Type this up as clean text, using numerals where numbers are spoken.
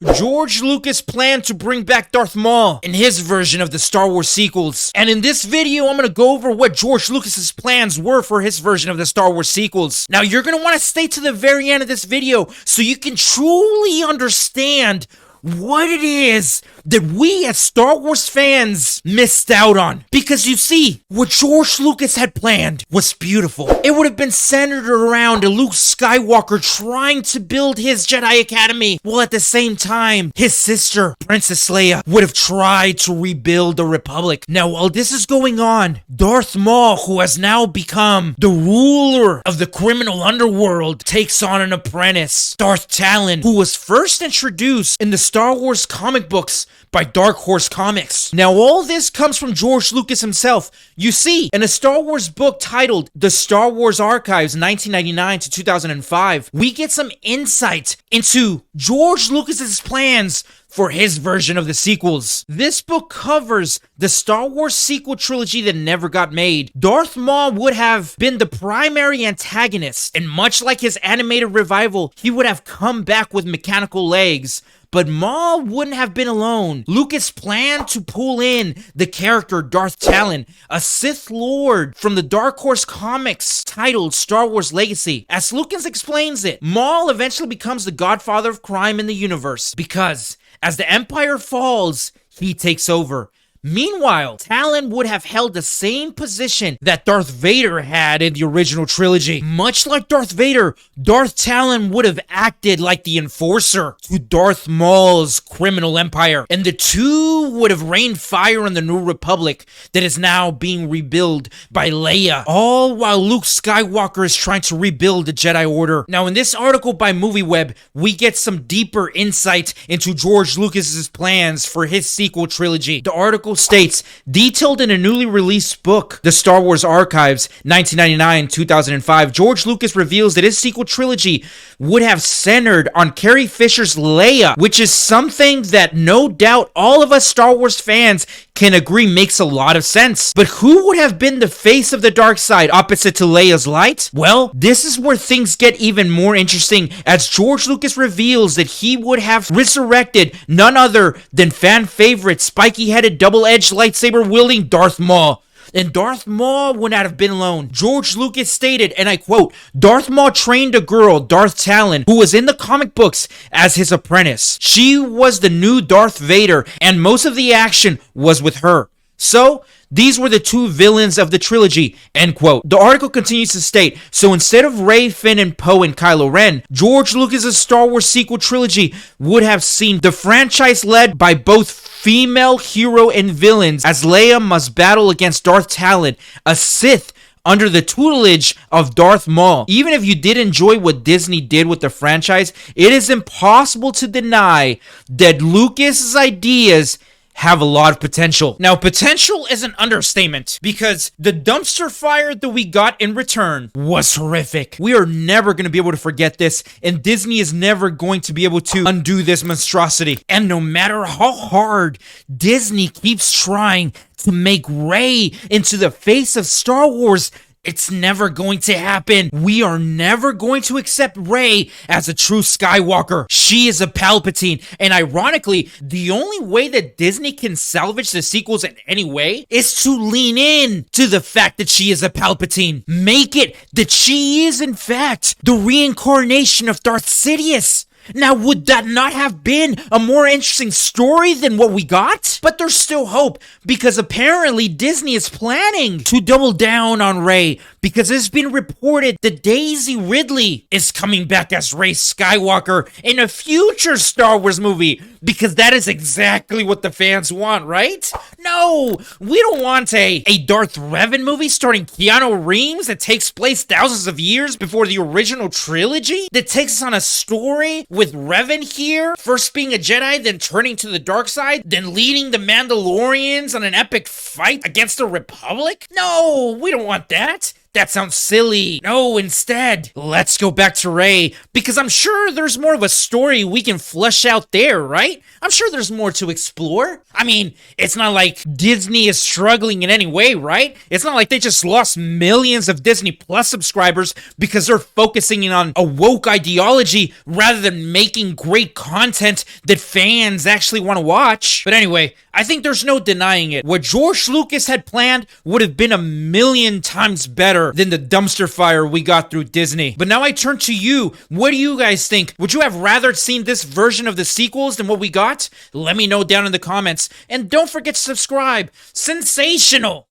George Lucas planned to bring back Darth Maul in his version of the Star Wars sequels. And in this video, I'm gonna go over what George Lucas's plans were for his version of the Star Wars sequels. Now, you're gonna wanna stay to the very end of this video so you can truly understand what it is that we as Star Wars fans missed out on. Because you see, what George Lucas had planned was beautiful. It would have been centered around Luke Skywalker trying to build his Jedi Academy, while at the same time, his sister, Princess Leia, would have tried to rebuild the Republic. Now, while this is going on, Darth Maul, who has now become the ruler of the criminal underworld, takes on an apprentice, Darth Talon, who was first introduced in the Star Wars comic books by Dark Horse Comics. Now, all this comes from George Lucas himself. You see, in a Star Wars book titled The Star Wars Archives 1999 to 2005, we get some insight into George Lucas's plans for his version of the sequels. This book covers the Star Wars sequel trilogy that never got made. Darth Maul would have been the primary antagonist, and much like his animated revival, he would have come back with mechanical legs. But Maul wouldn't have been alone. Lucas planned to pull in the character Darth Talon, a Sith Lord from the Dark Horse Comics titled Star Wars Legacy. As Lucas explains it, Maul eventually becomes the godfather of crime in the universe because as the Empire falls, he takes over. Meanwhile, Talon would have held the same position that Darth Vader had in the original trilogy. Much like Darth Vader, Darth Talon would have acted like the enforcer to Darth Maul's criminal empire, and the two would have rained fire on the New Republic that is now being rebuilt by Leia, all while Luke Skywalker is trying to rebuild the Jedi Order. Now, in this article by MovieWeb, we get some deeper insight into George Lucas's plans for his sequel trilogy. The article states, detailed in a newly released book, The Star Wars Archives, 1999-2005, George Lucas reveals that his sequel trilogy would have centered on Carrie Fisher's Leia, which is something that no doubt all of us Star Wars fans can agree makes a lot of sense. But who would have been the face of the dark side opposite to Leia's light? Well, this is where things get even more interesting, as George Lucas reveals that he would have resurrected none other than fan favorite spiky-headed double-edged lightsaber-wielding Darth Maul. And Darth Maul would not have been alone. George Lucas stated, and I quote, Darth Maul trained a girl, Darth Talon, who was in the comic books as his apprentice. She was the new Darth Vader, and most of the action was with her. So, these were the two villains of the trilogy, end quote. The article continues to state, so instead of Rey, Finn, and Poe and Kylo Ren, George Lucas's Star Wars sequel trilogy would have seen the franchise led by both female hero and villains, as Leia must battle against Darth Talon, a Sith under the tutelage of Darth Maul. Even if you did enjoy what Disney did with the franchise, it is impossible to deny that Lucas's ideas have a lot of potential. Now, potential is an understatement, because the dumpster fire that we got in return was horrific. We are never going to be able to forget this, and Disney is never going to be able to undo this monstrosity. And no matter how hard Disney keeps trying to make Rey into the face of Star Wars, it's never going to happen. We are never going to accept Rey as a true Skywalker. She is a Palpatine. And ironically, the only way that Disney can salvage the sequels in any way is to lean in to the fact that she is a Palpatine. Make it that she is, in fact, the reincarnation of Darth Sidious. Now, would that not have been a more interesting story than what we got? But there's still hope, because apparently Disney is planning to double down on Rey, because it's been reported that Daisy Ridley is coming back as Rey Skywalker in a future Star Wars movie, because that is exactly what the fans want, right? No, we don't want a Darth Revan movie starring Keanu Reeves that takes place thousands of years before the original trilogy, that takes us on a story with Revan here, first being a Jedi, then turning to the dark side, then leading the Mandalorians on an epic fight against the Republic? No, we don't want that. That sounds silly. No, instead, let's go back to Rey, because I'm sure there's more of a story we can flesh out there, right? I'm sure there's more to explore. I mean, it's not like Disney is struggling in any way, right? It's not like they just lost millions of Disney Plus subscribers because they're focusing in on a woke ideology rather than making great content that fans actually want to watch. But anyway, I think there's no denying it. What George Lucas had planned would have been a million times better than the dumpster fire we got through Disney. But now I turn to you. What do you guys think? Would you have rather seen this version of the sequels than what we got? Let me know down in the comments. And don't forget to subscribe. Sensational!